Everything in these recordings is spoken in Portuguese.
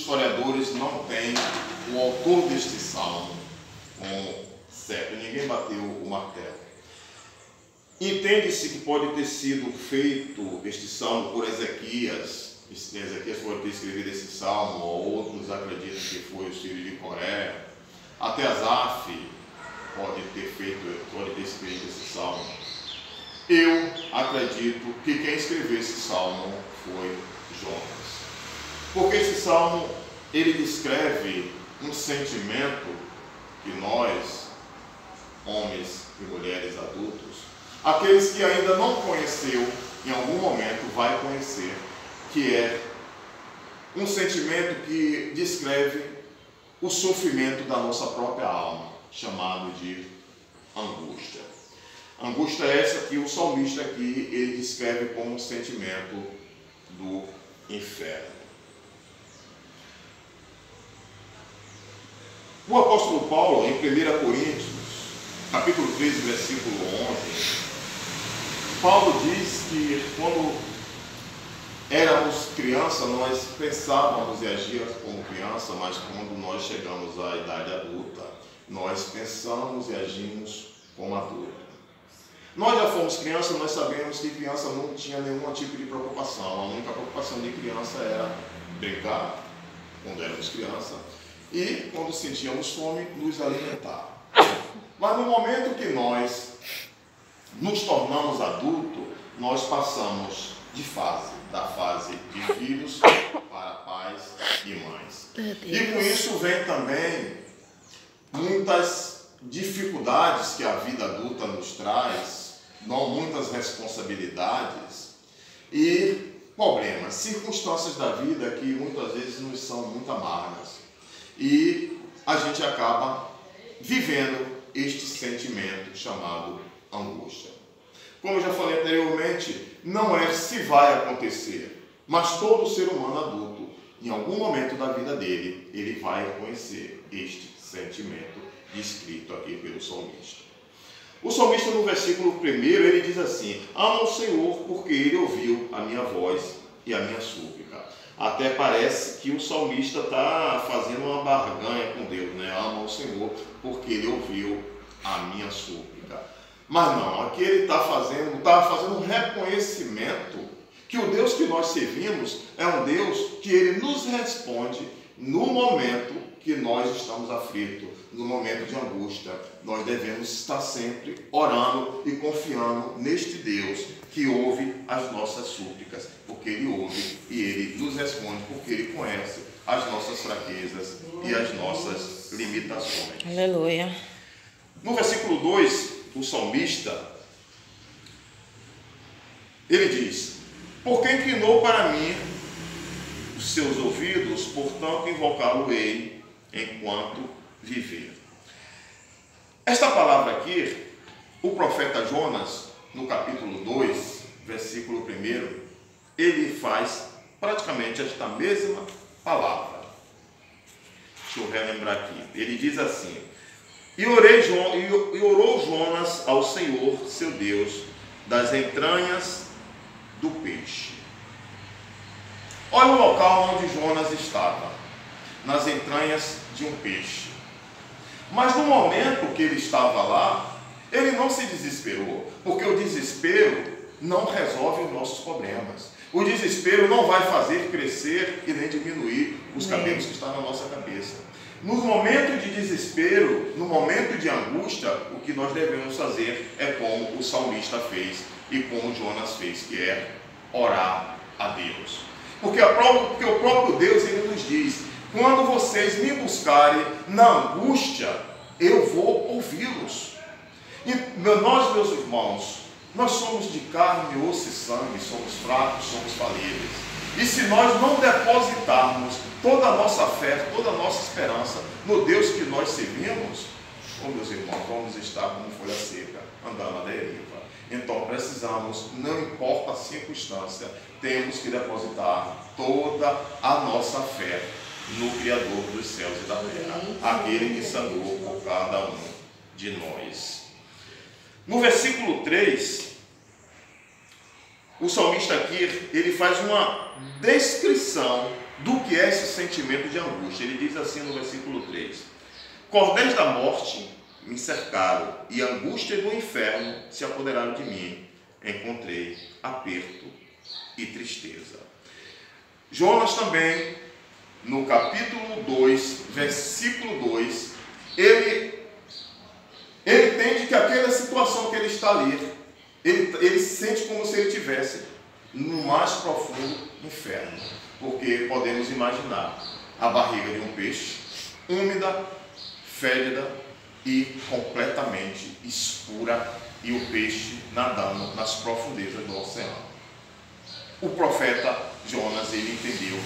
historiadores não têm o autor deste salmo como certo. Ninguém bateu o martelo. Entende-se que pode ter sido feito este salmo por Ezequias. Ezequias pode ter escrevido esse salmo, ou outros acreditam que foi o filho de Coré. Até Asaf pode ter escrito esse salmo. Eu acredito que quem escreveu esse salmo foi Jonas. Porque esse salmo, ele descreve um sentimento que nós, homens e mulheres adultos, aqueles que ainda não conheceu, em algum momento vai conhecer, que é um sentimento que descreve o sofrimento da nossa própria alma, chamado de angústia. Angústia é essa que o salmista aqui, ele descreve como um sentimento do inferno. O apóstolo Paulo, em 1 Coríntios, capítulo 13, versículo 11, Paulo diz que quando éramos crianças, nós pensávamos e agíamos como criança, mas quando nós chegamos à idade adulta, nós pensamos e agimos como adulto. Nós já fomos crianças, nós sabemos que criança não tinha nenhum tipo de preocupação. A única preocupação de criança era brincar, quando éramos crianças, e quando sentíamos fome, nos alimentar. Mas no momento que nós nos tornamos adultos, nós passamos de fase, da fase de filhos para pais e mães. E com isso vem também muitas dificuldades que a vida adulta nos traz, muitas responsabilidades e problemas, circunstâncias da vida que muitas vezes nos são muito amargas. E a gente acaba vivendo este sentimento chamado angústia. Como eu já falei anteriormente, não é se vai acontecer, mas todo ser humano adulto, em algum momento da vida dele, ele vai conhecer este sentimento descrito aqui pelo salmista. O salmista, no versículo 1, ele diz assim: ama o Senhor porque ele ouviu a minha voz e a minha súplica. Até parece que o salmista está fazendo uma barganha com Deus, né? Ama o Senhor porque ele ouviu a minha súplica. Mas não, aqui ele está fazendo um reconhecimento que o Deus que nós servimos é um Deus que ele nos responde no momento que nós estamos aflitos, no momento de angústia. Nós devemos estar sempre orando e confiando neste Deus que ouve as nossas súplicas, porque ele ouve e ele nos responde, porque ele conhece as nossas fraquezas e as nossas limitações. Aleluia. No versículo 2, o salmista, ele diz: porque inclinou para mim os seus ouvidos, portanto invocá-lo-ei enquanto viver. Esta palavra aqui, o profeta Jonas, no capítulo 2, versículo 1, ele faz praticamente esta mesma palavra. Deixa eu relembrar aqui. Ele diz assim: e orou Jonas ao Senhor, seu Deus, das entranhas do peixe. Olha o local onde Jonas estava, nas entranhas de um peixe. Mas no momento que ele estava lá, ele não se desesperou, porque o desespero não resolve os nossos problemas. O desespero não vai fazer crescer e nem diminuir os cabelos que estão na nossa cabeça. No momento de desespero, no momento de angústia, o que nós devemos fazer é como o salmista fez e como Jonas fez, que é orar a Deus. Porque o próprio Deus, ele nos diz: quando vocês me buscarem na angústia, eu vou ouvi-los. E nós, meus irmãos, nós somos de carne, osso e sangue, somos fracos, somos falíveis. E se nós não depositarmos toda a nossa fé, toda a nossa esperança no Deus que nós servimos, meus irmãos, vamos estar como folha seca, andando à deriva. Então precisamos, não importa a circunstância, temos que depositar toda a nossa fé no Criador dos céus e da terra, aquele que sangrou por cada um de nós. No versículo 3, o salmista aqui, ele faz uma descrição do que é esse sentimento de angústia. Ele diz assim no versículo 3: cordéis da morte me cercaram, e a angústia do inferno se apoderaram de mim. Encontrei aperto e tristeza. Jonas também, no capítulo 2, versículo 2, ele entende que aquela situação que ele está ali, ele sente como se ele estivesse no mais profundo inferno. Porque podemos imaginar a barriga de um peixe, úmida, fétida e completamente escura, e o peixe nadando nas profundezas do oceano. O profeta Jonas, ele entendeu,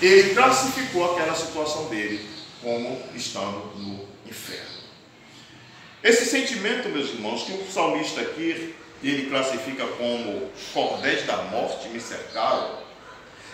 ele classificou aquela situação dele como estando no inferno. Esse sentimento, meus irmãos, que o salmista aqui, ele classifica como cordéis da morte me cercaram,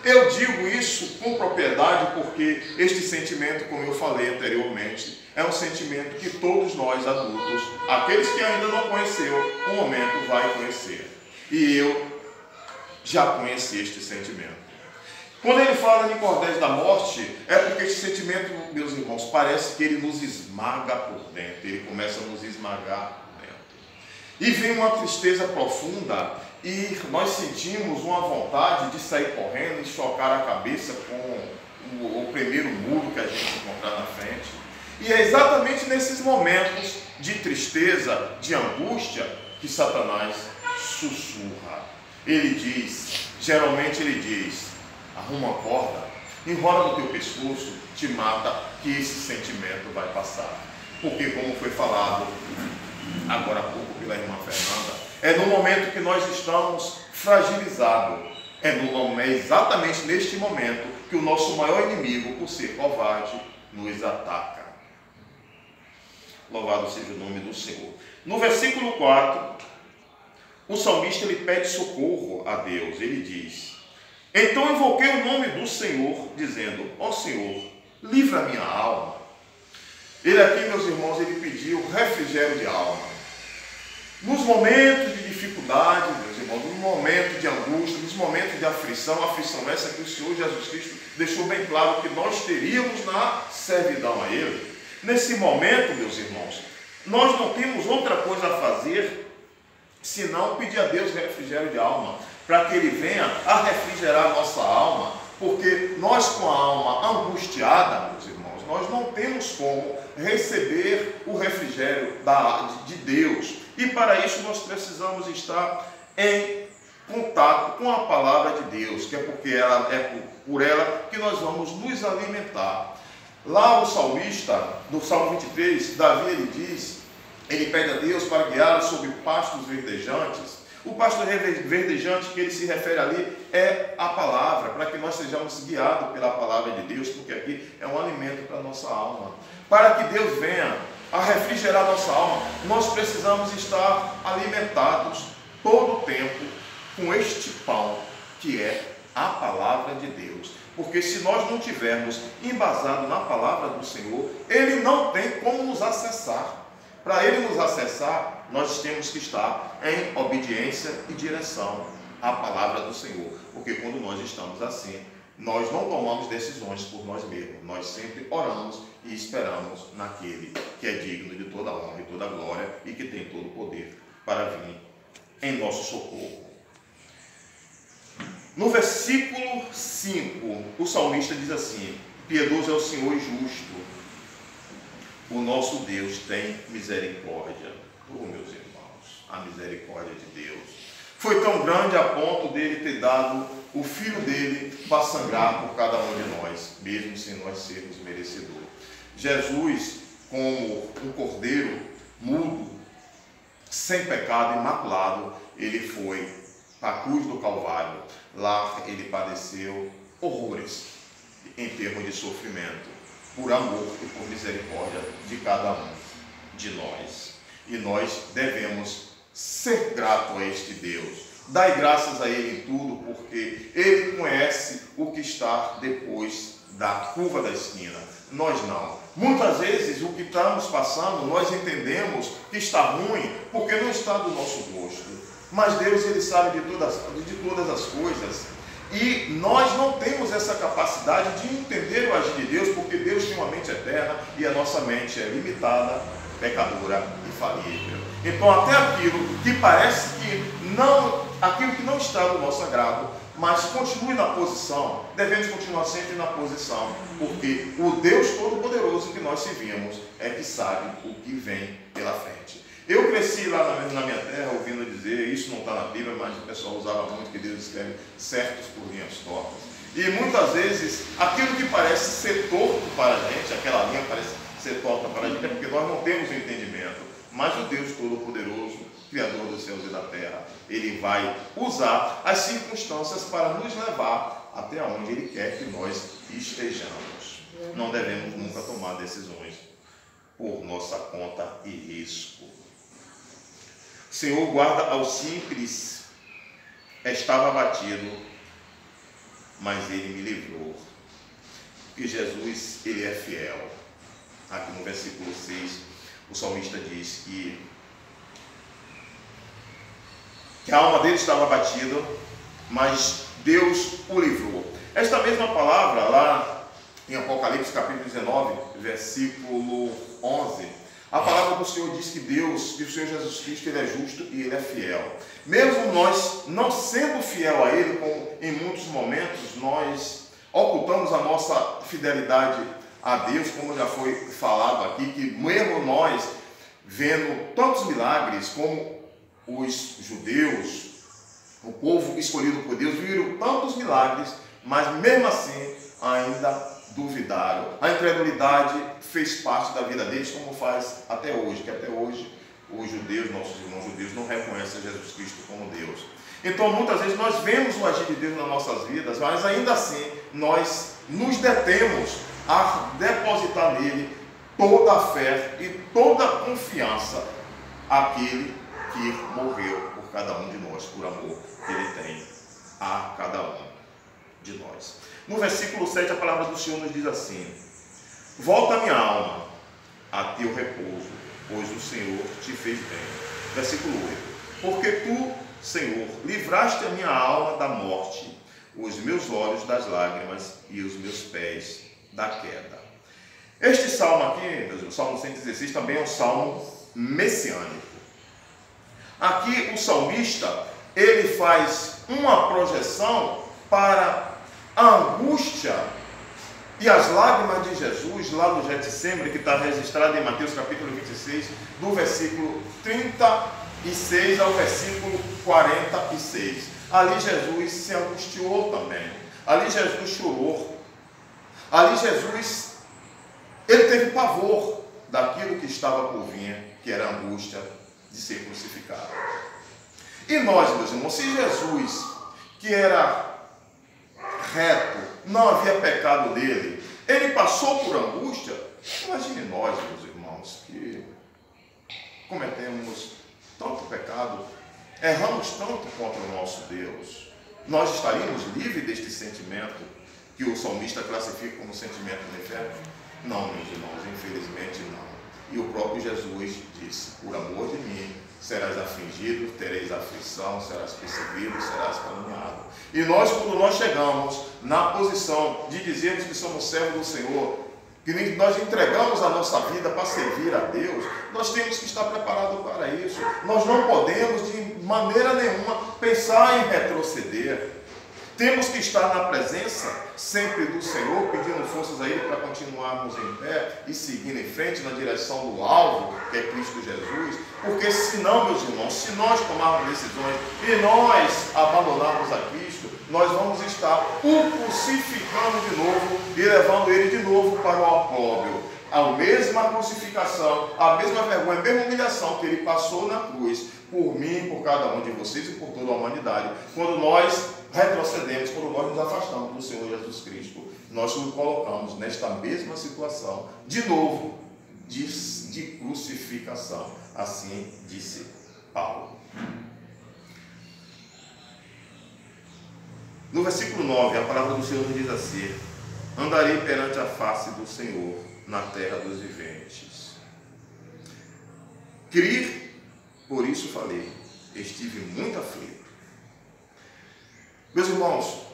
eu digo isso com propriedade porque este sentimento, como eu falei anteriormente, é um sentimento que todos nós adultos, aqueles que ainda não conheceram, um momento vai conhecer. E eu já conheci este sentimento. Quando ele fala em cordéis da morte, é porque este sentimento, meus irmãos, parece que ele nos esmaga por dentro, ele começa a nos esmagar por dentro. E vem uma tristeza profunda, e nós sentimos uma vontade de sair correndo e chocar a cabeça com o primeiro muro que a gente encontrar na frente. E é exatamente nesses momentos de tristeza, de angústia, que Satanás sussurra. Ele diz, geralmente ele diz: arruma uma corda, enrola no teu pescoço, te mata, que esse sentimento vai passar. Porque, como foi falado agora há pouco pela irmã Fernanda, é no momento que nós estamos fragilizados, é exatamente neste momento que o nosso maior inimigo, por ser covarde, nos ataca. Louvado seja o nome do Senhor. No versículo 4, o salmista ele pede socorro a Deus. Ele diz: então invoquei o nome do Senhor, dizendo: ó Senhor, livra a minha alma. Ele aqui, meus irmãos, ele pediu refrigério de alma. Nos momentos de dificuldade, meus irmãos, nos momentos de angústia, nos momentos de aflição essa que o Senhor Jesus Cristo deixou bem claro que nós teríamos na servidão a Ele. Nesse momento, meus irmãos, nós não temos outra coisa a fazer senão pedir a Deus refrigério de alma, para que Ele venha a refrigerar a nossa alma, porque nós com a alma angustiada, meus irmãos, nós não temos como receber o refrigério de Deus. E para isso nós precisamos estar em contato com a palavra de Deus, que é porque por ela que nós vamos nos alimentar. Lá o salmista, no Salmo 23, Davi ele pede a Deus para guiá-lo sobre pastos verdejantes. O pasto verdejante que ele se refere ali é a palavra, para que nós sejamos guiados pela palavra de Deus, porque aqui é um alimento para a nossa alma. Para que Deus venha a refrigerar nossa alma, nós precisamos estar alimentados todo o tempo com este pão, que é a palavra de Deus. Porque se nós não tivermos embasado na palavra do Senhor, Ele não tem como nos acessar. Para Ele nos acessar, nós temos que estar em obediência e direção à palavra do Senhor. Porque quando nós estamos assim, nós não tomamos decisões por nós mesmos. Nós sempre oramos e esperamos naquele que é digno de toda honra e toda glória e que tem todo o poder para vir em nosso socorro. No versículo 5, o salmista diz assim: piedoso é o Senhor e justo, o nosso Deus tem misericórdia. Oh, meus irmãos, a misericórdia de Deus foi tão grande a ponto dele ter dado o filho dele para sangrar por cada um de nós, mesmo sem nós sermos merecedores. Jesus, como um cordeiro mudo, sem pecado, imaculado, ele foi para a cruz do Calvário. Lá ele padeceu horrores em termos de sofrimento, por amor e por misericórdia de cada um de nós. E nós devemos ser gratos a este Deus. Dai graças a Ele em tudo, porque Ele conhece o que está depois da curva da esquina. Nós não. Muitas vezes o que estamos passando, nós entendemos que está ruim, porque não está do nosso gosto. Mas Deus, Ele sabe de todas as coisas. E nós não temos essa capacidade de entender o agir de Deus, porque Deus tem uma mente eterna e a nossa mente é limitada, pecadora e falível. Então até aquilo que parece que não, aquilo que não está do nosso agrado, mas continue na posição, devemos continuar sempre na posição, porque o Deus Todo-Poderoso que nós servimos é que sabe o que vem pela frente. Eu cresci lá na minha terra ouvindo dizer, isso não está na Bíblia, mas o pessoal usava muito, que Deus escreve certos por linhas tortas. E muitas vezes, aquilo que parece ser torto para a gente, aquela linha parece ser torta para a gente, é porque nós não temos o entendimento. Mas o Deus Todo-Poderoso, Criador dos céus e da terra, Ele vai usar as circunstâncias para nos levar até onde Ele quer que nós estejamos. Não devemos nunca tomar decisões por nossa conta e risco. O Senhor guarda aos simples, estava abatido, mas Ele me livrou. Porque Jesus, Ele é fiel. Aqui no versículo 6, o salmista diz que a alma dele estava abatida, mas Deus o livrou. Esta mesma palavra, lá em Apocalipse capítulo 19, versículo 11, a palavra do Senhor diz que Deus, que o Senhor Jesus Cristo, Ele é justo e Ele é fiel. Mesmo nós não sendo fiel a Ele, como em muitos momentos nós ocultamos a nossa fidelidade a Deus, como já foi falado aqui, que mesmo nós, vendo tantos milagres como os judeus, o povo escolhido por Deus, viram tantos milagres, mas mesmo assim ainda duvidaram. A incredulidade fez parte da vida deles, como faz até hoje, que até hoje os judeus, nossos irmãos judeus, não reconhecem Jesus Cristo como Deus. Então muitas vezes nós vemos o agir de Deus nas nossas vidas, mas ainda assim nós nos detemos a depositar nele toda a fé e toda a confiança àquele que morreu por cada um de nós, por amor que Ele tem a cada um de nós. No versículo 7, a palavra do Senhor nos diz assim: volta minha alma a teu repouso, pois o Senhor te fez bem. Versículo 8: porque tu, Senhor, livraste a minha alma da morte, os meus olhos das lágrimas e os meus pés da queda. Este salmo aqui, meus irmãos, o Salmo 116, também é um salmo messiânico. Aqui o salmista, ele faz uma projeção para a angústia e as lágrimas de Jesus lá no Getsemane, que está registrado em Mateus capítulo 26, do versículo 36 ao versículo 46. Ali Jesus se angustiou também. Ali Jesus chorou. Ali Jesus, ele teve pavor daquilo que estava por vir, que era a angústia de ser crucificado. E nós, meus irmãos, se Jesus, que era reto, não havia pecado nele, ele passou por angústia, imagine nós, meus irmãos, que cometemos tanto pecado, erramos tanto contra o nosso Deus, nós estaríamos livres deste sentimento que o salmista classifica como sentimento do inferno? Não, meus irmãos, infelizmente não. E o próprio Jesus disse: por amor de mim serás afligido, tereis aflição, serás perseguido, serás caluniado. E nós, quando nós chegamos na posição de dizermos que somos servos do Senhor, que nós entregamos a nossa vida para servir a Deus, nós temos que estar preparados para isso. Nós não podemos de maneira nenhuma pensar em retroceder. Temos que estar na presença sempre do Senhor, pedindo forças a Ele para continuarmos em pé e seguindo em frente na direção do alvo, que é Cristo Jesus. Porque senão, meus irmãos, se nós tomarmos decisões e nós abandonarmos a Cristo, nós vamos estar o crucificando de novo e levando Ele de novo para o opróbrio. A mesma crucificação, a mesma vergonha, a mesma humilhação que Ele passou na cruz, por mim, por cada um de vocês e por toda a humanidade. Quando nós retrocedemos, quando nós nos afastamos do Senhor Jesus Cristo, nós nos colocamos nesta mesma situação, de novo, de crucificação. Assim disse Paulo. No versículo 9, a palavra do Senhor nos diz assim: andarei perante a face do Senhor na terra dos viventes. Crer, por isso falei, estive muito aflito. Meus irmãos,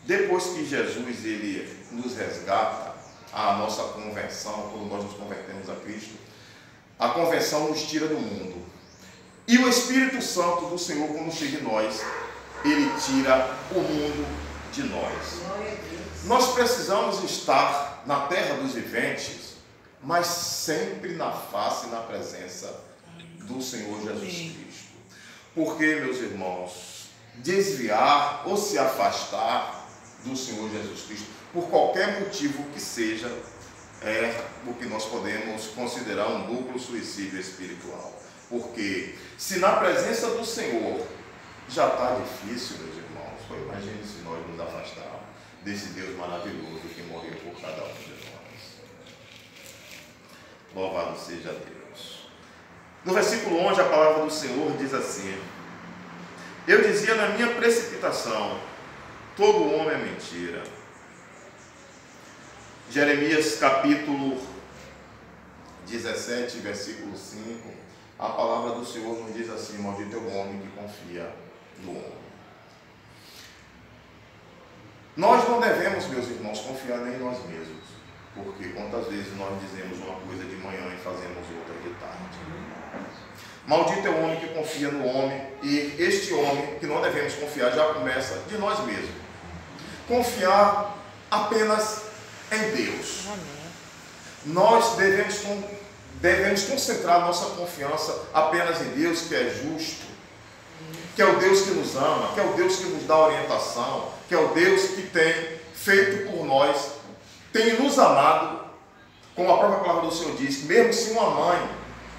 depois que Jesus ele nos resgata, a nossa conversão, quando nós nos convertemos a Cristo, a conversão nos tira do mundo. E o Espírito Santo do Senhor, quando chega em nós, ele tira o mundo de nós. Nós precisamos estar na terra dos viventes, mas sempre na face e na presença do Senhor Jesus Cristo. Porque, meus irmãos, desviar ou se afastar do Senhor Jesus Cristo, por qualquer motivo que seja, é o que nós podemos considerar um duplo suicídio espiritual. Porque se na presença do Senhor já está difícil, meus irmãos, imagine se nós nos afastarmos desse Deus maravilhoso que morreu por cada um de nós. Louvado seja Deus. No versículo 11, a palavra do Senhor diz assim: eu dizia na minha precipitação, todo homem é mentira. Jeremias capítulo 17, versículo 5, a palavra do Senhor nos diz assim: maldito é o homem que confia no homem. Nós não devemos, meus irmãos, confiar nem em nós mesmos, porque quantas vezes nós dizemos uma coisa de manhã e fazemos outra de tarde. Maldito é o homem que confia no homem, e este homem que não devemos confiar já começa de nós mesmos. Confiar apenas em Deus. Nós devemos concentrar nossa confiança apenas em Deus, que é justo, que é o Deus que nos ama, que é o Deus que nos dá orientação, que é o Deus que tem feito por nós, tem nos amado, como a própria palavra do Senhor diz, mesmo se uma mãe